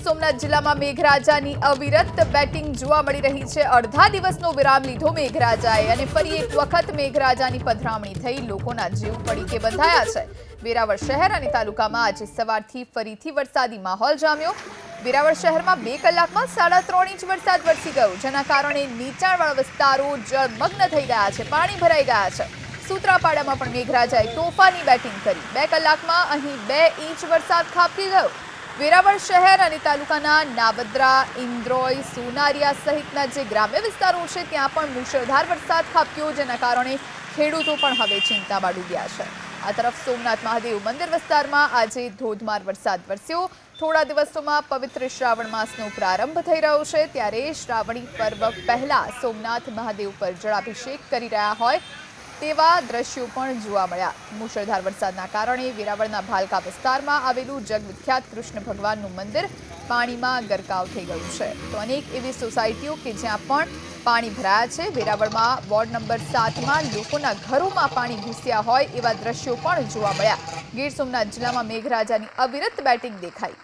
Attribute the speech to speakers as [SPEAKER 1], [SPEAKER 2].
[SPEAKER 1] સોમનાથ જિલ્લામાં મેઘરાજાની અવિરત બેટિંગ જોવા મળી રહી છે। અડધા દિવસનો વિરામ લીધો મેઘરાજાએ અને ફરી એક વખત મેઘરાજાની પધરામણી થઈ લોકોના જીવ પડીકે બંધાયા છે। વેરાવળ શહેર અને તાલુકામાં આજે સવારથી ફરીથી વરસાદી માહોલ જામ્યો। વેરાવળ શહેરમાં 2 કલાકમાં 3.5 ઇંચ વરસાદ વરસી ગયો, જેના કારણે નીચાણવાળા વિસ્તારો જળમગ્ન થઈ ગયા છે, પાણી ભરાઈ ગયા છે। સૂત્રાપાડામાં પણ મેઘરાજાએ તોફાની બેટિંગ કરી। 2 કલાકમાં અહીં 2 ઇંચ વરસાદ ખાબકી ગયો। વેરાવળ શહેર અને તાલુકાના નાવદ્રા, ઇન્દ્રોઈ, સોનારિયા સહિતના જે ગ્રામ્ય વિસ્તારો છે ત્યાં પણ મુશળધાર વરસાદ ખાબક્યો, જેના કારણે ખેડૂતો પણ હવે ચિંતામાં ડૂબ્યા છે। આ તરફ સોમનાથ મહાદેવ મંદિર વિસ્તારમાં આજે ધોધમાર વરસાદ વરસ્યો। થોડા દિવસોમાં પવિત્ર શ્રાવણ માસનો પ્રારંભ થઈ રહ્યો છે, ત્યારે શ્રાવણી પર્વ પહેલા સોમનાથ મહાદેવ પર જળાભિષેક કરી રહ્યા હોય તેવા દ્રશ્યો પણ જોવા મળ્યા। મુશળધાર વરસાદના કારણે વેરાવળના ભાલકા વિસ્તારમાં આવેલું જગવિખ્યાત કૃષ્ણ ભગવાનનું મંદિર પાણીમાં ગરકાવ થઈ ગયું છે, તો અનેક એવી સોસાયટીઓ કે જ્યાં પણ પાણી ભરાયા છે। વેરાવળમાં વોર્ડ નંબર 7માં લોકોના ઘરોમાં પાણી ઘૂસ્યા હોય એવા દ્રશ્યો પણ જોવા મળ્યા। ગીર સોમનાથ જિલ્લામાં મેઘરાજાની અવિરત બેટિંગ દેખાઈ।